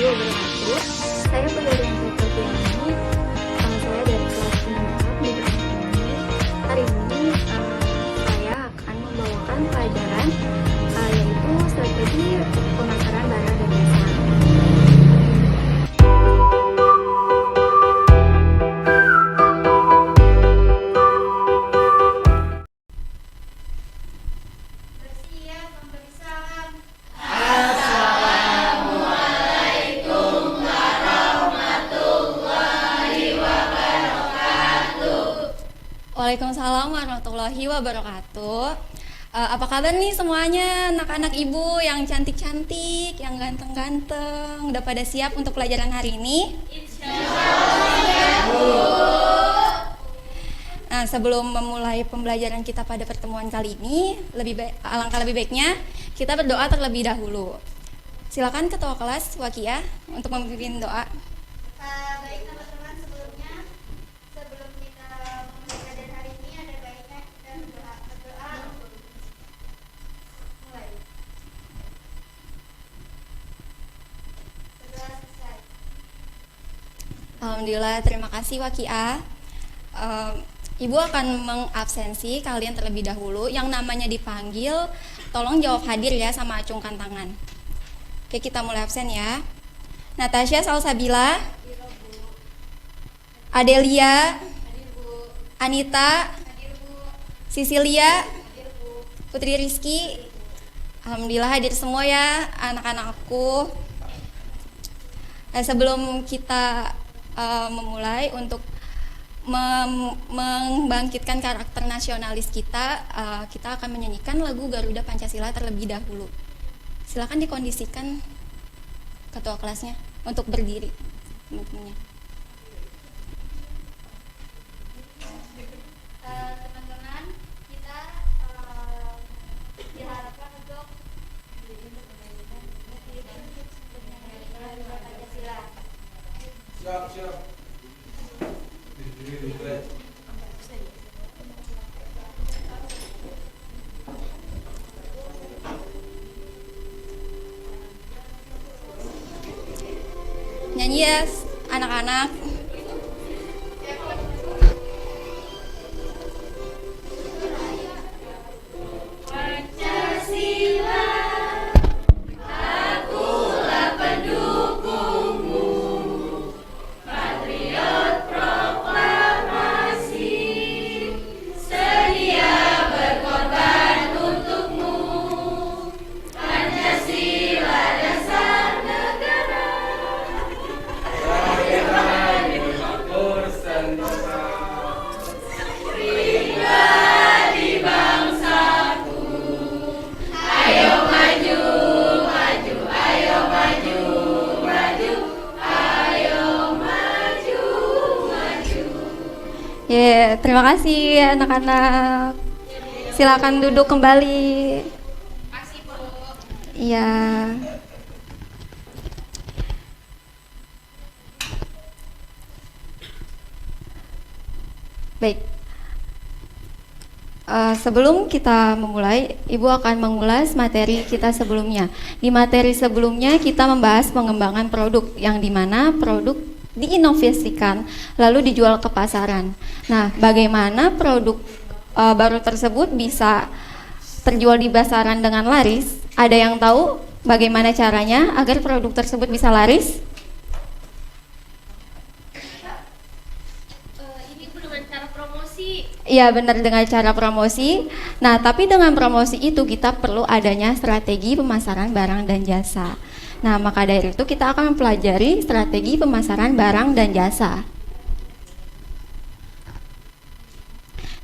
wabarakatuh. Saya Putri Yanti. Saya dari kelas 6 di Bangkok. Hari ini saya akan membawakan pelajaran yaitu strategi pemasaran barang dan jasa. Bersiap memberi salam. Waalaikumsalam warahmatullahi wabarakatuh. Apa kabar nih semuanya, anak-anak ibu yang cantik-cantik, yang ganteng-ganteng? Udah pada siap untuk pelajaran hari ini? Nah, sebelum memulai pembelajaran kita pada pertemuan kali ini, alangkah lebih baiknya kita berdoa terlebih dahulu. Silakan Ketua Kelas Wakia untuk memimpin doa. Baik teman-teman, sebelum kita memulai pelajaran hari ini, ada baiknya kita berdoa. Mulai. Berdoa selesai. Alhamdulillah, terima kasih Wakia. Ibu akan mengabsensi kalian terlebih dahulu. Yang namanya dipanggil, tolong jawab hadir ya sama acungkan tangan. Oke, kita mulai absen ya. Natasha Salsabila, Adelia, Anita, Sisilia, Putri Rizky. Alhamdulillah hadir semua ya anak-anakku. Sebelum kita memulai untuk membangkitkan karakter nasionalis kita, kita akan menyanyikan lagu Garuda Pancasila terlebih dahulu. Silakan dikondisikan ketua kelasnya untuk berdiri. Teman-teman, kita diharapkan untuk menyanyikan Pancasila. Siap. Nyanyi ya anak-anak. Terima kasih anak-anak. Silakan duduk kembali. Iya. Baik. Sebelum kita memulai, Ibu akan mengulas materi kita sebelumnya. Di materi sebelumnya kita membahas pengembangan produk, yang dimana produk diinovasikan lalu dijual ke pasaran. Nah, bagaimana produk baru tersebut bisa terjual di pasaran dengan laris? Ada yang tahu bagaimana caranya agar produk tersebut bisa laris? Ini dengan cara promosi. Iya, benar, dengan cara promosi. Nah, tapi dengan promosi itu kita perlu adanya strategi pemasaran barang dan jasa. Nah, maka dari itu kita akan mempelajari strategi pemasaran barang dan jasa.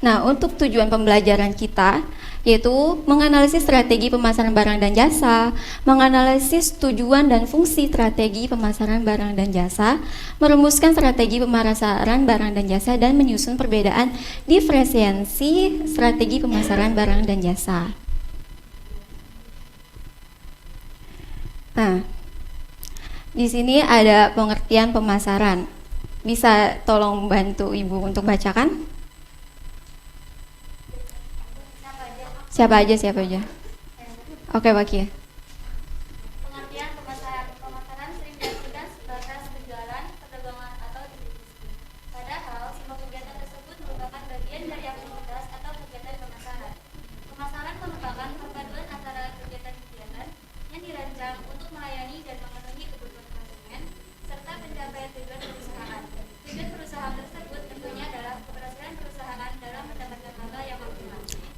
Nah, untuk tujuan pembelajaran kita yaitu menganalisis strategi pemasaran barang dan jasa, menganalisis tujuan dan fungsi strategi pemasaran barang dan jasa, merumuskan strategi pemasaran barang dan jasa, dan menyusun perbedaan diferensiasi strategi pemasaran barang dan jasa. Nah, di sini ada pengertian pemasaran. Bisa tolong bantu Ibu untuk bacakan? Siapa aja? Oke, Wakia. Pengertian pemasaran sering diartikan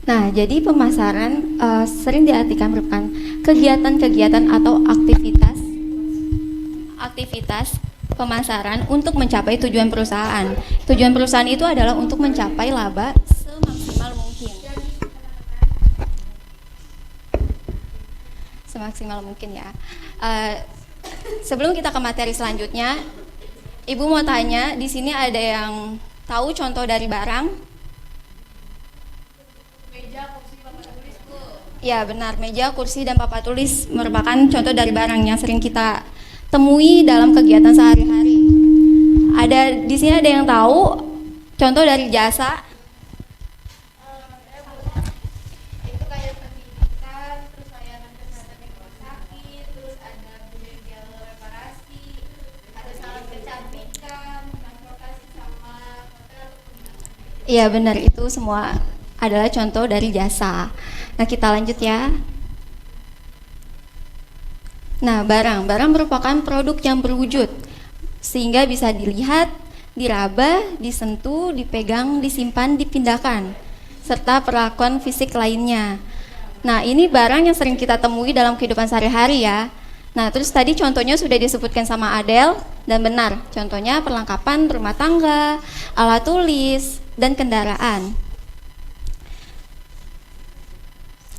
Nah, jadi pemasaran sering diartikan merupakan kegiatan-kegiatan atau aktivitas pemasaran untuk mencapai tujuan perusahaan. Tujuan perusahaan itu adalah untuk mencapai laba semaksimal mungkin. Semaksimal mungkin ya. Sebelum kita ke materi selanjutnya, Ibu mau tanya, di sini ada yang tahu contoh dari barang? Ya benar, meja, kursi, dan papan tulis merupakan contoh dari barang yang sering kita temui dalam kegiatan sehari-hari. Di sini ada yang tahu contoh dari jasa? Itu kayak pendidikan, terus layanan kesehatan di rumah sakit, terus ada bengkel reparasi, ada salon kecantikan, transportasi sama hotel. Iya benar, itu semua adalah contoh dari jasa. Nah, kita lanjut ya. Nah, barang merupakan produk yang berwujud sehingga bisa dilihat, diraba, disentuh, dipegang, disimpan, dipindahkan, serta perlakuan fisik lainnya. Nah, ini barang yang sering kita temui dalam kehidupan sehari-hari ya. Nah, terus tadi contohnya sudah disebutkan sama Adel, dan benar, contohnya perlengkapan rumah tangga, alat tulis, dan kendaraan.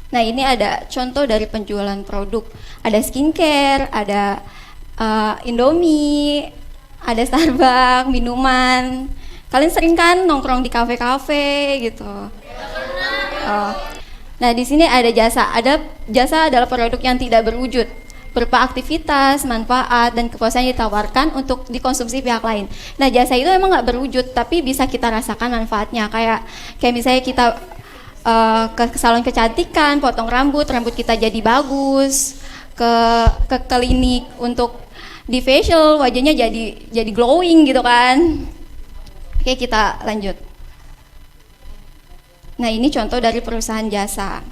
Nah, ini ada contoh dari penjualan produk. Ada skincare, ada Indomie, ada Starbucks, minuman. Kalian sering kan nongkrong di kafe-kafe gitu? Oh. Nah, di sini ada jasa. Jasa adalah produk yang tidak berwujud, berupa aktivitas, manfaat, dan kepuasan yang ditawarkan untuk dikonsumsi pihak lain. Nah, jasa itu emang nggak berwujud, tapi bisa kita rasakan manfaatnya. Kayak misalnya kita ke salon kecantikan, potong rambut kita jadi bagus, ke klinik untuk di facial, wajahnya jadi glowing gitu kan. Oke, kita lanjut. Nah, ini contoh dari perusahaan jasa.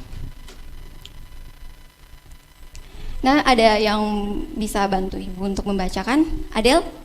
Nah, ada yang bisa bantu Ibu untuk membacakan? Adel?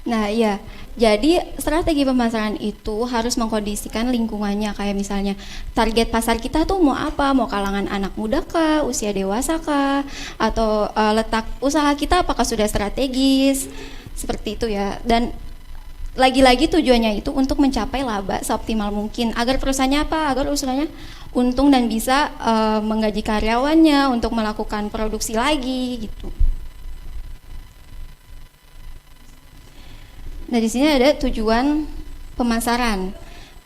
Nah, iya. Jadi strategi pemasaran itu harus mengkondisikan lingkungannya, kayak misalnya target pasar kita tuh mau apa, mau kalangan anak muda kah, usia dewasa kah, atau letak usaha kita apakah sudah strategis, seperti itu ya. Dan lagi-lagi tujuannya itu untuk mencapai laba seoptimal mungkin, agar perusahaannya apa, agar usahanya untung dan bisa menggaji karyawannya untuk melakukan produksi lagi gitu. Nah, di sini ada tujuan pemasaran.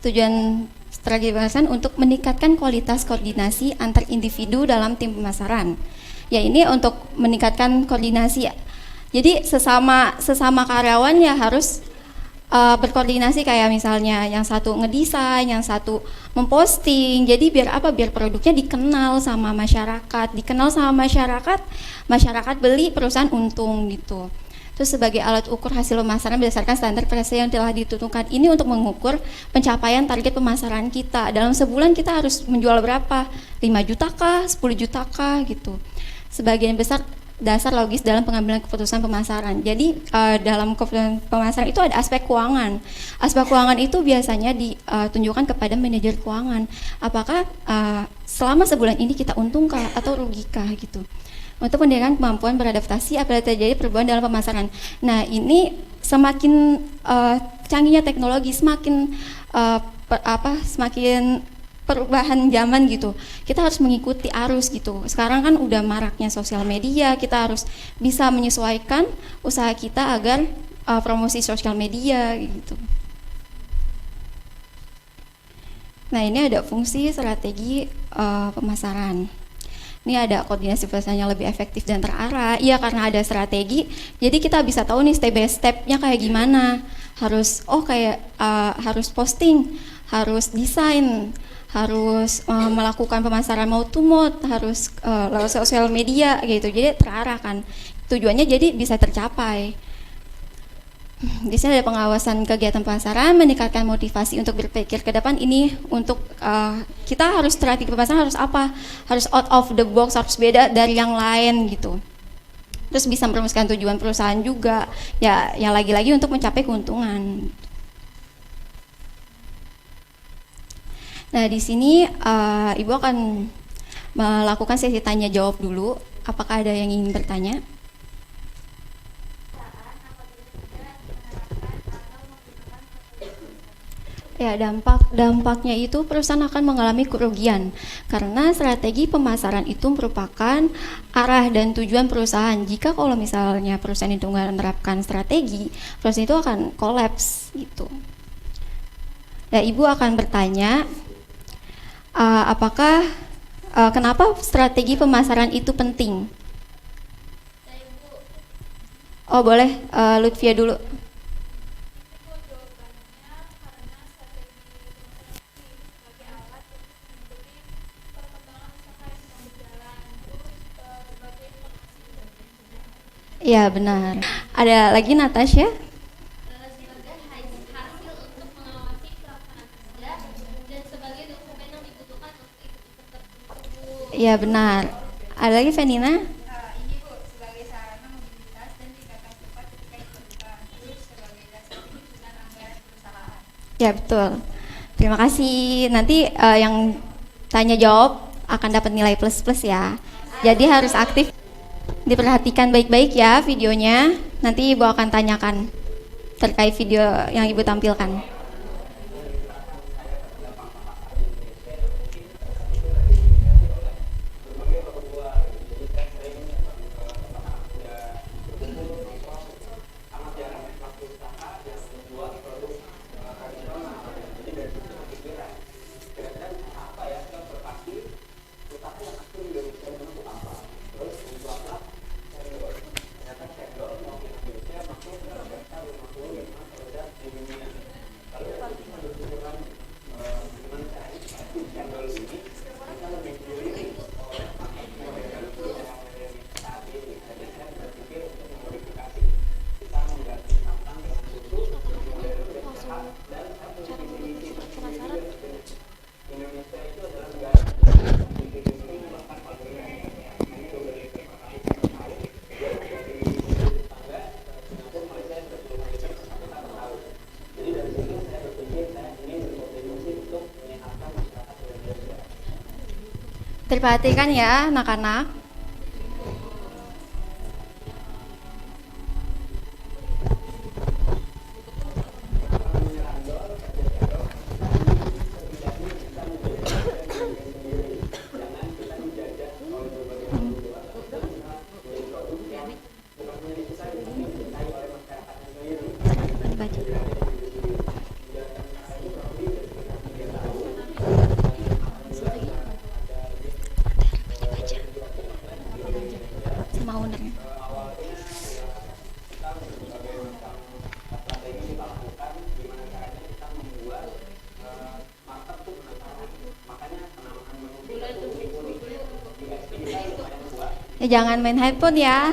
Tujuan strategi pemasaran untuk meningkatkan kualitas koordinasi antar individu dalam tim pemasaran. Ya, ini untuk meningkatkan koordinasi. Jadi sesama karyawan ya harus berkoordinasi, kayak misalnya yang satu ngedesain, yang satu memposting. Jadi biar apa? Biar produknya dikenal sama masyarakat, masyarakat beli, perusahaan untung gitu. Terus sebagai alat ukur hasil pemasaran berdasarkan standar prestasi yang telah ditentukan. Ini untuk mengukur pencapaian target pemasaran kita. Dalam sebulan kita harus menjual berapa? 5 juta kah? 10 juta kah? Gitu. Sebagian besar dasar logis dalam pengambilan keputusan pemasaran. Jadi dalam keputusan pemasaran itu ada aspek keuangan. Aspek keuangan itu biasanya ditunjukkan kepada manajer keuangan. Apakah selama sebulan ini kita untungkah atau rugikah gitu. Untuk meningkatkan kemampuan beradaptasi apabila terjadi perubahan dalam pemasaran. Nah, ini semakin canggihnya teknologi, semakin perubahan zaman gitu. Kita harus mengikuti arus gitu. Sekarang kan udah maraknya sosial media, kita harus bisa menyesuaikan usaha kita agar promosi sosial media gitu. Nah, ini ada fungsi strategi pemasaran. Ini ada koordinasi perusahaan yang lebih efektif dan terarah. Iya, karena ada strategi, jadi kita bisa tahu nih step by step-nya kayak gimana. Harus harus posting, harus desain, harus melakukan pemasaran mouth to mouth, harus lewat sosial media gitu. Jadi terarah kan. Tujuannya jadi bisa tercapai. Di sini ada pengawasan kegiatan pemasaran, meningkatkan motivasi untuk berpikir ke depan. Ini untuk kita harus strategi pemasaran harus apa? Harus out of the box, harus beda dari yang lain gitu. Terus bisa merumuskan tujuan perusahaan juga. Ya, yang lagi-lagi untuk mencapai keuntungan. Nah, di sini Ibu akan melakukan sesi tanya jawab dulu. Apakah ada yang ingin bertanya? Ya, dampaknya itu perusahaan akan mengalami kerugian karena strategi pemasaran itu merupakan arah dan tujuan perusahaan. Jika kalau misalnya perusahaan itu nggak menerapkan strategi, perusahaan itu akan kolaps gitu. Nah, Ibu akan bertanya, kenapa strategi pemasaran itu penting? Oh, boleh, Lutfia dulu. Iya, benar. Ada lagi Natasha? Sebagai hasil untuk mengawasi pelaksanaan kerja dan sebagai dokumen yang dibutuhkan untuk ikut tersebut. Iya, benar. Ada lagi Venina? Ini Bu, sebagai sarana mobilitas dan tindakan cepat ketika diperlukan. Terus sebagai dasar penyusunan anggaran perusahaan. Ya, betul. Terima kasih. Nanti yang tanya jawab akan dapat nilai plus-plus ya. Jadi harus aktif. Diperhatikan baik-baik ya videonya. Nanti Ibu akan tanyakan terkait video yang Ibu tampilkan. Diperhatikan ya anak-anak. Sama ownernya. Ya, jangan main handphone ya.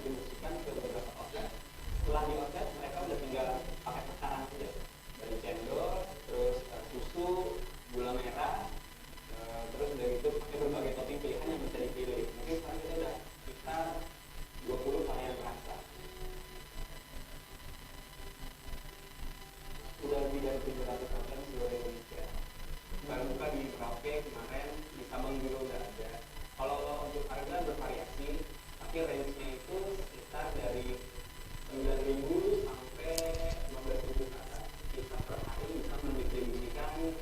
mendistribusikan ke beberapa outlet. Setelah di outlet mereka udah tinggal pakai takaran aja dari cendol, terus susu, gula merah, terus udah gitu pakai berbagai topping pilihan yang bisa dipilih. Mungkin sekarang kita udah sekitar 20 varian rasa. Udah lebih dari 700 outlet di seluruh Indonesia. Baru buka di Merauke kemarin, di Sabang juga udah ada. Kalau untuk harga bervariasi, tapi range-nya itu sekitar dari 9.000 sampai 15.000 ke atas. Kita per hari bisa mendistribusikan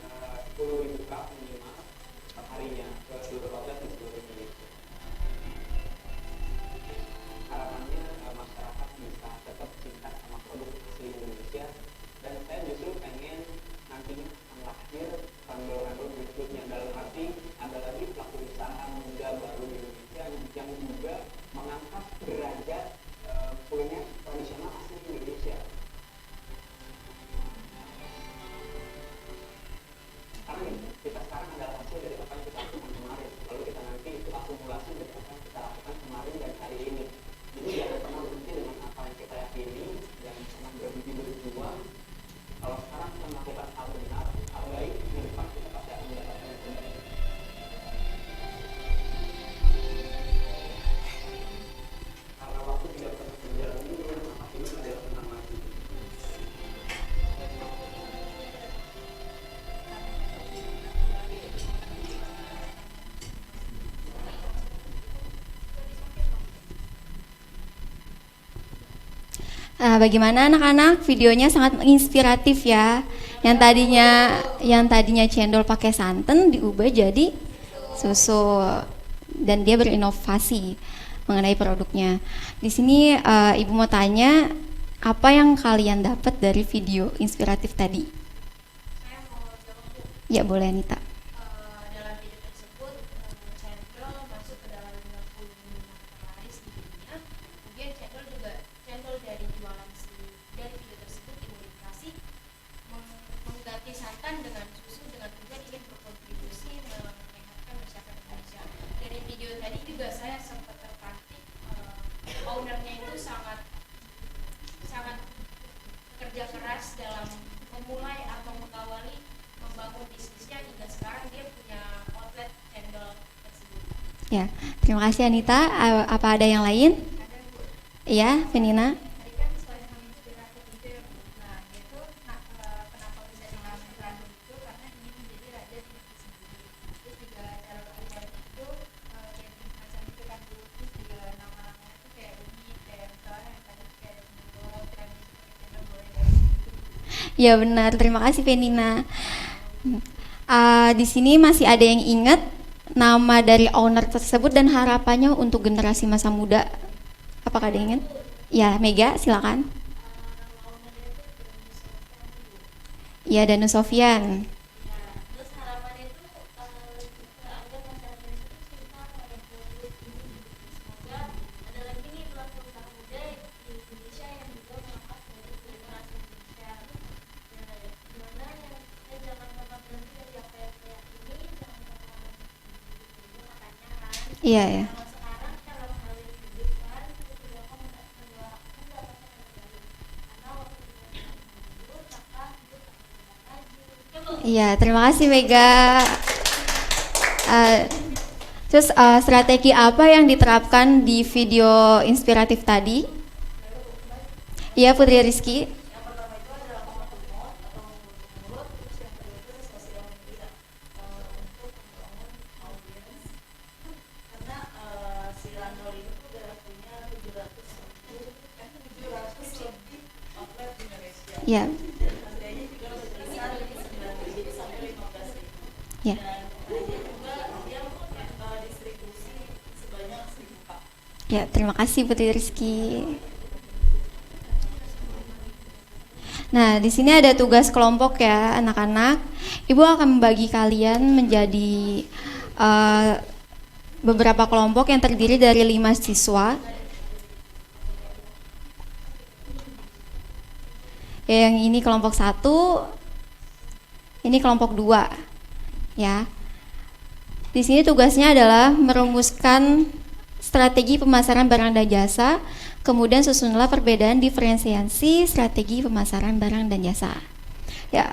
10.000 cup minimal per harinya ke seluruh outlet di seluruh Indonesia. Harapannya masyarakat bisa tetap cinta sama produk asli Indonesia, dan saya justru pengen nantinya akan lahir randol-randol berikutnya, dalam arti ada lagi pelaku usaha muda baru di Indonesia yang juga mengangkat derajat kuliner tradisional asli Indonesia. Karena kita sekarang adalah hasil dari apa yang kita lakukan kemarin, lalu kita nanti itu akumulasi dari apa yang kita lakukan kemarin dan hari ini. Jadi jangan pernah berhenti dengan apa yang kita yakini, jangan pernah berhenti berjuang. Kalau sekarang kita melakukan hal benar, hal baik, di depan kita pasti akan mendapatkan yang terbaik. Karena waktu tidak pernah berjalan mundur, maka hidup adalah pernah mati. Bagaimana anak-anak? Videonya sangat inspiratif ya. Yang tadinya cendol pakai santan diubah jadi susu, dan dia berinovasi mengenai produknya. Di sini Ibu mau tanya, apa yang kalian dapat dari video inspiratif tadi? Saya mau jawab, Bu. Ya boleh Anita. Dalam video tersebut, cendol masuk ke dalam 50 minuman terlaris di dunia. Kemudian cendol dari jualan dari video tersebut dimodifikasi mengganti santan dengan susu dengan tujuan ingin berkontribusi menyehatkan masyarakat Indonesia. Dari video tadi juga saya sempat tertarik, ownernya itu sangat kerja keras dalam memulai atau mengawali membangun bisnisnya hingga sekarang dia punya outlet cendol tersebut. Ya, terima kasih Anita. Apa ada yang lain? Ada, Bu. Iya, Penina. Tadi kan selain menginspirasi itu ya, Bu. Nah, itu kenapa bisa dimaksud random itu karena ingin menjadi raja di negeri sendiri. Terus juga cara berpikir itu kayak macam itu kan, Bu. Terus juga nama-namanya itu kayak unik, kayak misalnya yang tadi kayak cendol, tiramisu pakai cendol boleh dari situ. Ya benar, terima kasih Penina. Di sini masih ada yang ingat nama dari owner tersebut dan harapannya untuk generasi masa muda. Apakah ada yang ingat? Ya, Mega, silakan. Ya, Danu Sofyan. Terus harapannya itu agar masyarakat itu cinta pada produk ini. Semoga ada lagi nih pelaku usaha muda di Indonesia yang juga mengangkat dari generasi Indonesia. Gimana yang jangan pernah berhenti dari apa yang saya yakini, jangan pernah berhenti makanya kan. Iya ya. Kalau sekarang dalam hal yang kehidupan itu sudah mendapatkan yang baik. Karena waktu kita mundur maka hidup akan berubah lagi. Iya, terima kasih Mega. Terus strategi apa yang diterapkan di video inspiratif tadi? Iya, Putri Rizky. Yang pertama itu adalah komitmen atau mulut, terus yang kedua itu sosial media untuk membangun audiens, karena si Randol ini tuh udah punya 700 lebih outlet di Indonesia. Ya, Dan harganya juga lebih besar dari 9.000 sampai 15.000. ya. Dan dia juga dia distribusi sebanyak 1.000 pak. Ya, terima kasih Putri Rizky. Nah, di sini ada tugas kelompok ya, anak-anak. Ibu akan membagi kalian menjadi beberapa kelompok yang terdiri dari 5 siswa. Yang ini kelompok 1, ini kelompok 2, ya. Di sini tugasnya adalah merumuskan strategi pemasaran barang dan jasa, kemudian susunlah perbedaan diferensiasi strategi pemasaran barang dan jasa. Ya,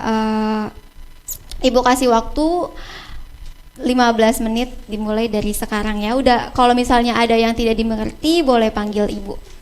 Ibu kasih waktu 15 menit dimulai dari sekarang ya. Udah, kalau misalnya ada yang tidak dimengerti boleh panggil Ibu.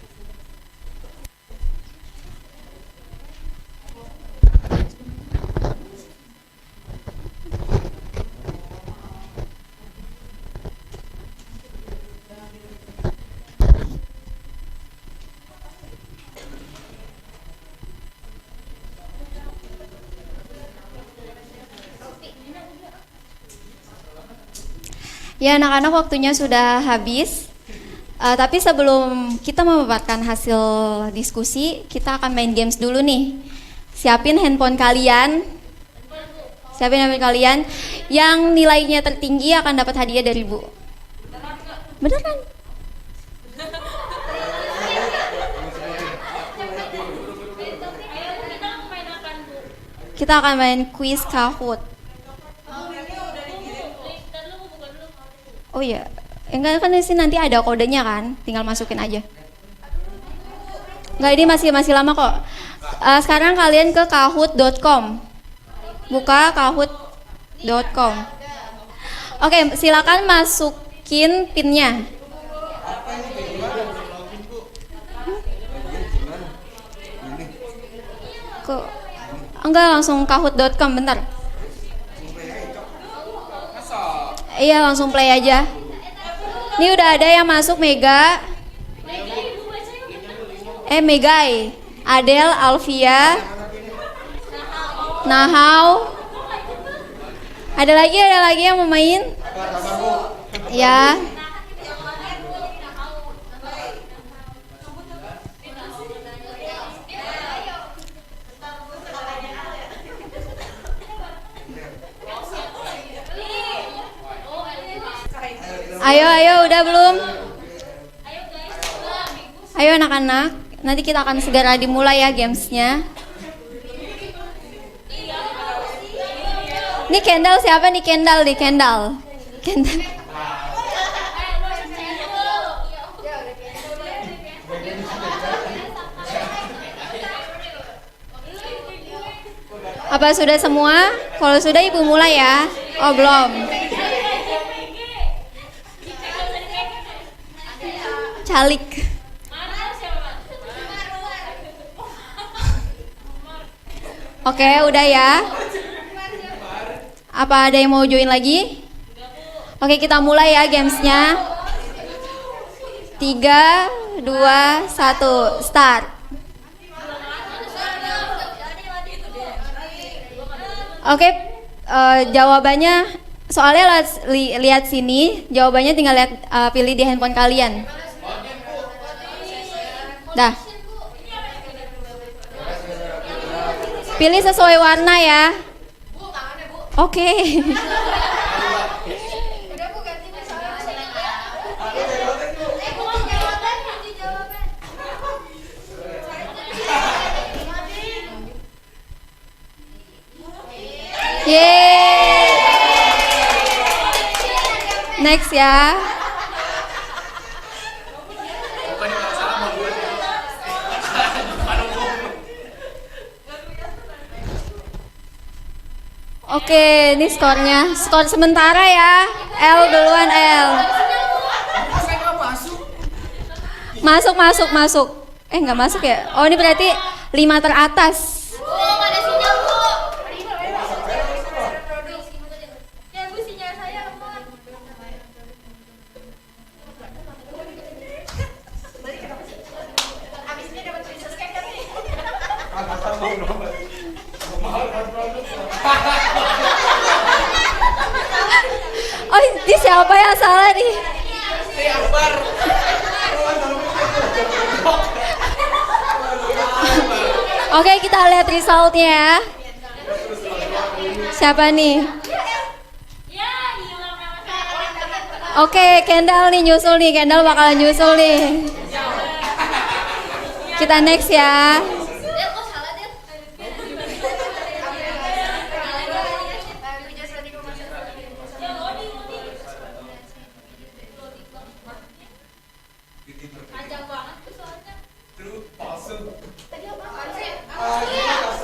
Ya anak-anak, waktunya sudah habis. Tapi sebelum kita memaparkan hasil diskusi, kita akan main games dulu nih. Siapin handphone kalian. Yang nilainya tertinggi akan dapat hadiah dari Bu. Beneran? Kita akan main quiz Kahoot. Oh iya, enggak kan sih, nanti ada kodenya kan, tinggal masukin aja. Enggak, ini masih lama kok. Sekarang kalian ke kahoot.com. Buka kahoot.com. Oke, silakan masukin PIN-nya. Enggak, langsung kahoot.com, bentar. Iya, langsung play aja. Ini udah ada yang masuk Mega. Megai, Adel, Alvia, Nahau. Ada lagi yang mau main? Ya. Ayo, udah belum? Ayo anak-anak, nanti kita akan segera dimulai ya gamesnya. Ini Kendall siapa nih? Kendall. Apa sudah semua? Kalau sudah Ibu mulai ya. Oh belum. Calik. Oke, udah ya. Apa ada yang mau join lagi? Oke, kita mulai ya gamesnya. 3, 2, 1, start. Oke, jawabannya soalnya lihat sini, jawabannya tinggal pilih di handphone kalian. Dah. Pilih sesuai warna ya. Oke. Yeay. Next ya. Oke, ini skornya. Skor sementara ya. L duluan, L. Masuk. Nggak masuk ya? Oh, ini berarti 5 teratas. Oh, ini siapa yang salah nih? Oke, kita lihat resultnya ya. Siapa nih? Oke, Kendall nih nyusul nih. Kendall bakalan nyusul nih. Kita next ya.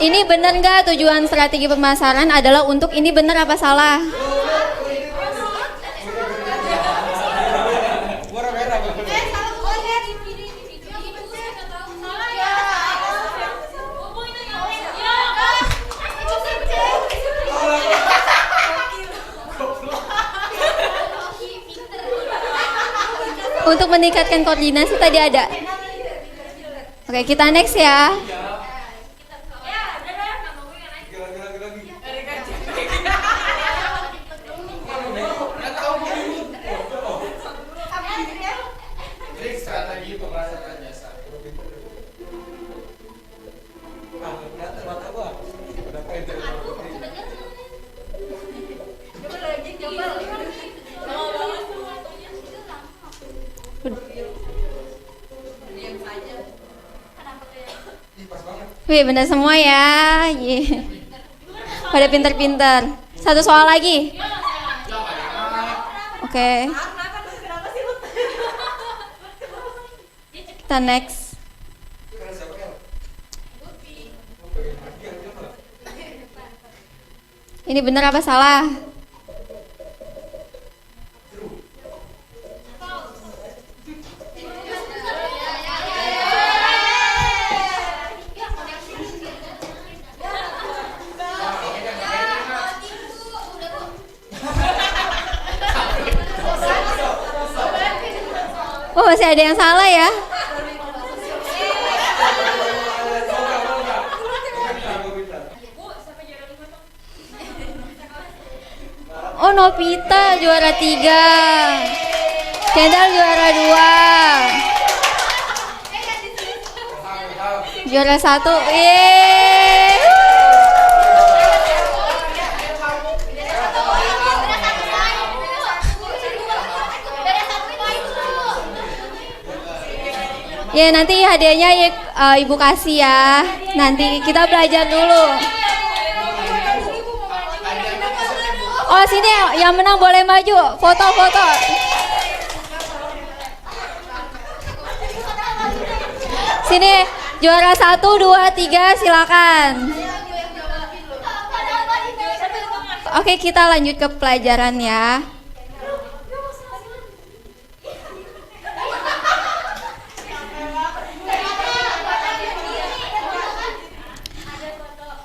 Ini benar nggak tujuan strategi pemasaran adalah untuk ini benar apa salah? Warna merah Bang. Untuk meningkatkan koordinasi tadi ada. Oke, kita next ya. Trik strategi pemasaran jasa. Ah, kelihatan mata gua. Udah printer. Ih, pas banget. Wih, benar semua ya. Ye. Pada pinter-pinter. Satu soal lagi. Oke. Kita next. Keren siapa kan? Ini benar apa salah? Oh, masih ada yang salah ya? Oh, Novita juara 3, Kendall juara 2, juara 1. Yeay. Ya, nanti hadiahnya ya, Ibu kasih ya. Nanti kita belajar dulu. Oh, sini yang menang boleh maju. Foto-foto. Sini juara 1, 2, 3 silakan. Oke, kita lanjut ke pelajaran ya.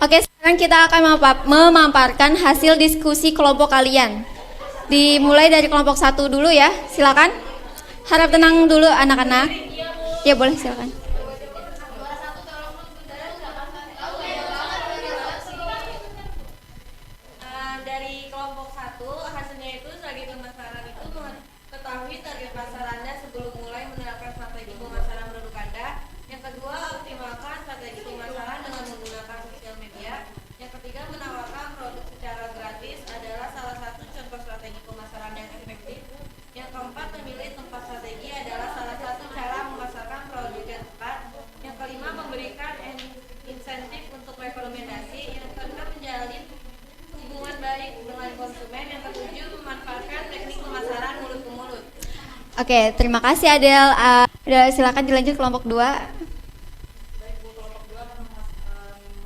Oke, sekarang kita akan memaparkan hasil diskusi kelompok kalian. Dimulai dari kelompok 1 dulu ya, silakan. Harap tenang dulu anak-anak. Ya boleh, silakan. Dari kelompok 1, hasilnya itu strategi pemasaran itu mengetahui target pasar Anda sebelum mulai menerapkan strategi pemasaran produk Anda. Yang kedua, optimalkan strategi pemasaran dengan menggunakan sosial media. Yang ketiga, menawarkan produk secara gratis adalah salah satu contoh strategi pemasaran yang efektif. Yang keempat, memilih tempat strategi adalah salah satu cara memasarkan produk yang tepat. Yang kelima, memberikan insentif untuk rekomendasi. Yang keenam, menjalin hubungan baik dengan konsumen. Yang ketujuh, memanfaatkan teknik pemasaran mulut ke mulut. Oke, terima kasih Adel. Silakan dilanjut kelompok 2. Baik, Bu, kelompok 2 akan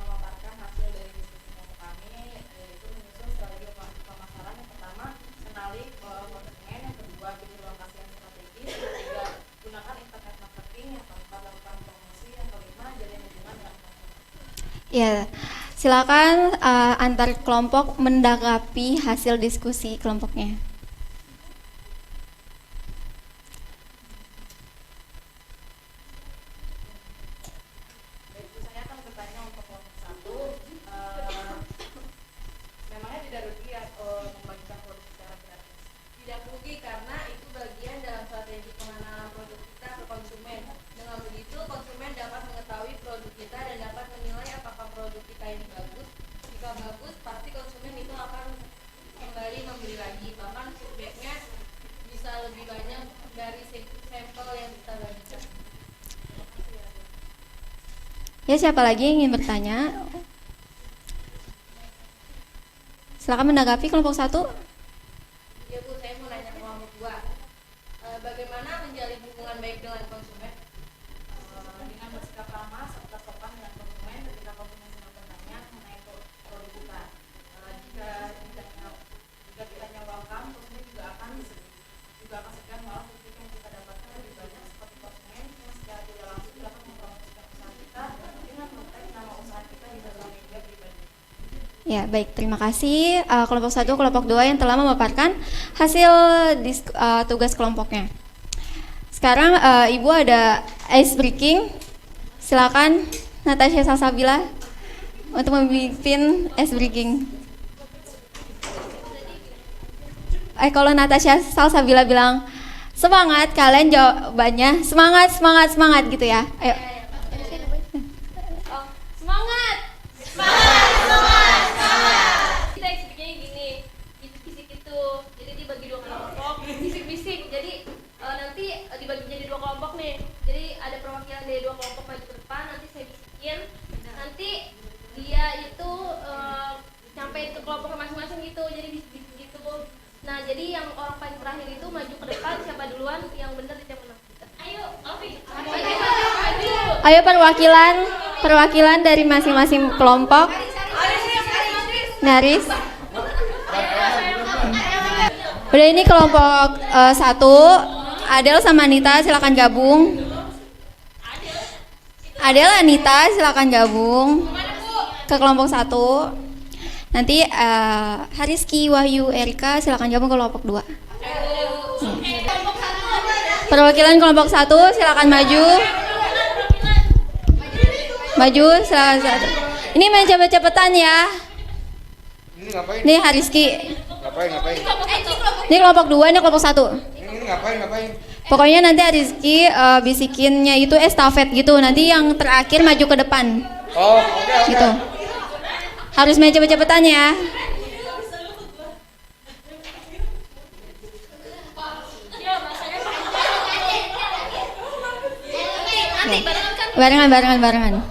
memaparkan hasil dari diskusi kelompok kami, yaitu menyusun strategi pemasaran. Yang pertama, kenali konsumen. Yang kedua, pilih lokasi yang strategis. Yang ketiga, gunakan internet marketing. Yang keempat, lakukan promosi. Yang kelima, jalin hubungan dengan konsumen. Ya, silakan antar kelompok menanggapi hasil diskusi kelompoknya. Baik, Bu, saya akan bertanya untuk kelompok 1. Memangnya tidak rugi ya membagikan produk secara gratis? Tidak rugi karena itu bagian dalam strategi pengenalan produk kita ke konsumen. Dengan begitu, konsumen dapat mengetahui produk kita dan dapat menilai apakah produk kita ini bagus. Jika bagus, pasti konsumen itu akan kembali membeli lagi. Bahkan feedbacknya bisa lebih banyak dari sampel yang kita bagikan. Ya, siapa lagi yang ingin bertanya? Silakan menanggapi kelompok 1. Ya, Bu, saya mau nanya ke kelompok 2. Bagaimana menjalin hubungan baik dengan konsumen? Dengan bersikap ramah serta sopan dengan konsumen ketika konsumen sedang bertanya. Ya, baik. Terima kasih kelompok 1, kelompok 2 yang telah memaparkan hasil tugas kelompoknya. Sekarang Ibu ada ice breaking. Silakan Natasha Salsabila untuk memimpin ice breaking. Kalau Natasha Salsabila bilang semangat, kalian jawabannya semangat, semangat, semangat gitu ya. Ayo. Semangat. Kita eksplikannya gini, bisik-bisik itu, jadi dibagi 2 kelompok, bisik-bisik. Jadi nanti dibagi jadi 2 kelompok nih. Jadi ada perwakilan dari 2 kelompok maju ke depan, nanti saya bisikin. Nanti dia itu nyampein ke kelompok masing-masing gitu, jadi bisik-bisik gitu. Nah, jadi yang orang paling terakhir itu maju ke depan, siapa duluan yang benar dia menang. Ayo, Alfi. Ayo perwakilan dari masing-masing kelompok. Naris. Udah, ini kelompok 1. Adel sama Anita silakan gabung. Adel, Anita silakan gabung ke kelompok 1. Nanti Hariski, Wahyu, Erika silakan gabung ke kelompok 2. Perwakilan kelompok 1 silakan maju. Maju, silakan. Ini main cepet-cepetan ya. Ini ngapain? Ini Hariski. Ngapain? Ini kelompok 2, ini kelompok 1. Ini ngapain? Pokoknya nanti Hariski bisikinnya itu estafet gitu. Nanti yang terakhir maju ke depan. Oh, oke. Gitu. Harus main cepet-cepetan ya. Barengan.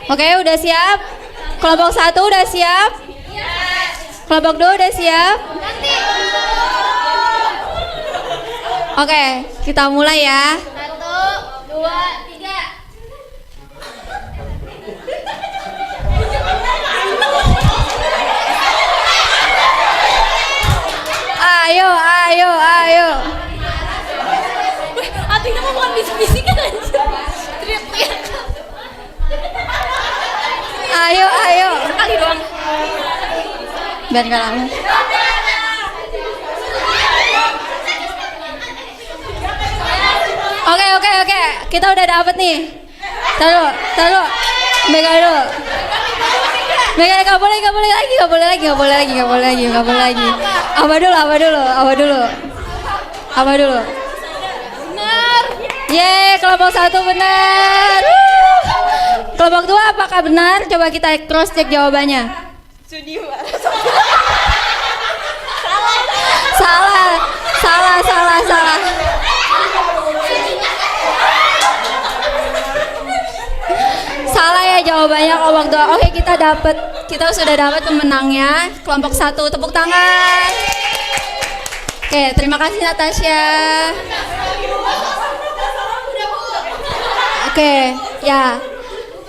Oke, udah siap? Kelompok 1 udah siap? Kelompok 2 udah siap? Oke, kita mulai ya. 1, 2, 3. Ayo. Artinya mau bukan bisik-bisikan aja. Teriak-teriak. Ayo. Sekali doang. Biar nggak lama. Oke. Kita udah dapet nih. Taruh. Megang dulu. Nggak boleh lagi. Apa dulu. Benar. Yeay, kelompok 1 benar. Kelompok 2 apakah benar? Coba kita cross check jawabannya. Salah. Salah ya jawabannya kelompok 2. Oke, kita sudah dapat pemenangnya. Kelompok 1, tepuk tangan. Oke, terima kasih Natasha. Oke, ya.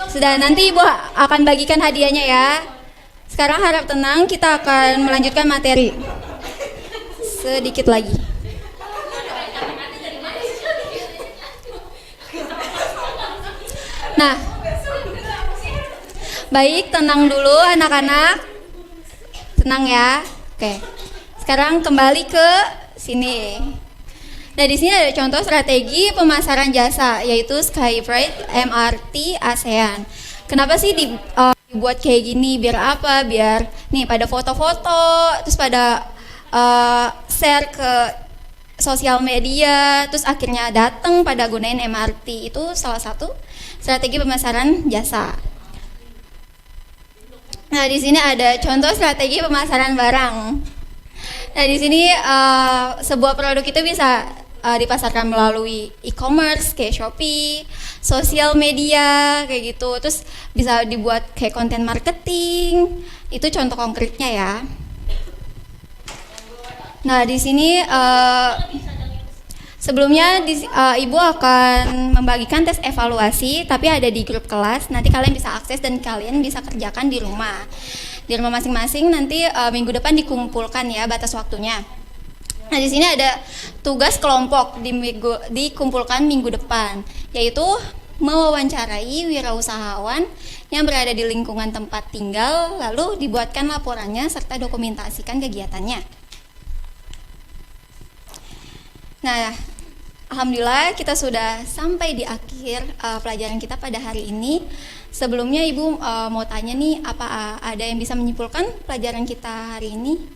Sudah, nanti Ibu akan bagikan hadiahnya ya. Sekarang harap tenang, kita akan melanjutkan materi. Sedikit lagi. Nah, baik, tenang dulu anak-anak. Tenang ya. Oke. Sekarang kembali ke sini. Nah, di sini ada contoh strategi pemasaran jasa, yaitu Skybride MRT ASEAN. Kenapa sih dibuat kayak gini? Biar apa? Biar nih pada foto-foto, terus pada share ke sosial media, terus akhirnya datang pada gunain MRT. Itu salah satu strategi pemasaran jasa. Nah, di sini ada contoh strategi pemasaran barang. Nah, di sini sebuah produk itu bisa dipasarkan melalui e-commerce kayak Shopee, sosial media kayak gitu. Terus bisa dibuat kayak konten marketing. Itu contoh konkretnya ya. Nah, di sini Sebelumnya Ibu akan membagikan tes evaluasi, tapi ada di grup kelas. Nanti kalian bisa akses dan kalian bisa kerjakan di rumah. Di rumah masing-masing nanti minggu depan dikumpulkan ya batas waktunya. Nah, di sini ada tugas kelompok dikumpulkan minggu depan, yaitu mewawancarai wirausahawan yang berada di lingkungan tempat tinggal, lalu dibuatkan laporannya serta dokumentasikan kegiatannya. Nah, alhamdulillah kita sudah sampai di akhir pelajaran kita pada hari ini. Sebelumnya Ibu mau tanya nih, apa ada yang bisa menyimpulkan pelajaran kita hari ini?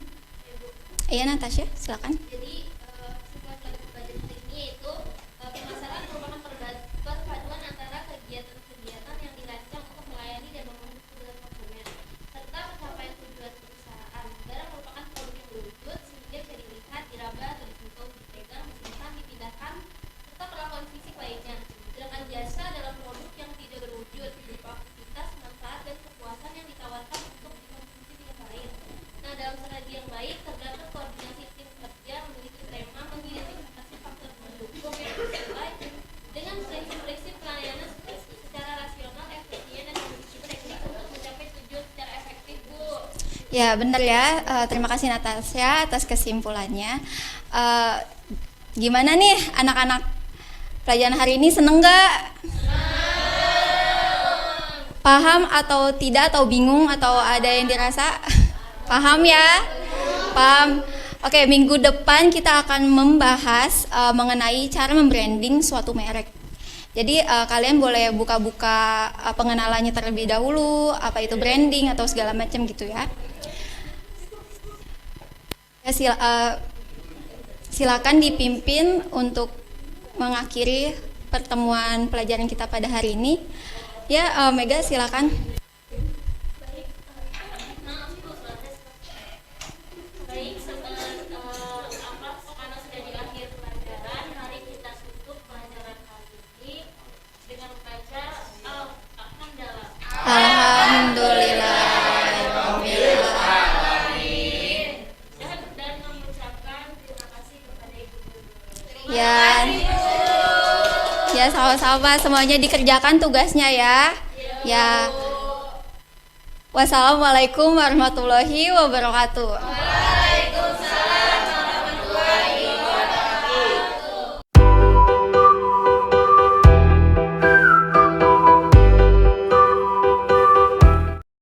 Iya, Natasha, silakan. Jadi sebuah pelajaran hari ini yaitu pemasaran merupakan perpaduan antara kegiatan-kegiatan yang dirancang untuk melayani dan memenuhi kebutuhan konsumen serta pencapaian tujuan perusahaan. Barang merupakan produk yang berwujud sehingga bisa dilihat, diraba, atau disentuh, dipegang, disimpan, dipindahkan serta perlakuan fisik lainnya. Sedangkan jasa adalah produk yang tidak berwujud berupa aktivitas, manfaat, dan kepuasan yang ditawarkan untuk dikonsumsi pihak lain. Nah, dalam strategi yang baik terdapat koordinasi tim kerja, memiliki tema, mengidentifikasi faktor pendukung yang sesuai dengan prinsip-prinsip pelayanan secara rasional, efisien, dan memiliki teknik untuk mencapai tujuan secara efektif, Bu. Ya, benar ya. Terima kasih Natasha atas kesimpulannya. Gimana nih anak-anak, pelajaran hari ini seneng nggak? Paham atau tidak, atau bingung, atau ada yang dirasa? Paham ya? Paham. Oke, minggu depan kita akan membahas mengenai cara membranding suatu merek. Jadi kalian boleh buka-buka pengenalannya terlebih dahulu, apa itu branding atau segala macam gitu ya. Silakan dipimpin untuk mengakhiri pertemuan pelajaran kita pada hari ini. Ya, Mega silakan. Baik, karena sudah di akhir pelajaran, mari kita tutup pelajaran kali ini dengan membaca Al-Hamdulillah. Alhamdulillah. Dan mengucapkan terima kasih kepada Ibu Guru. Ya, sama-sama, semuanya dikerjakan tugasnya ya. Ya. Wassalamualaikum warahmatullahi wabarakatuh.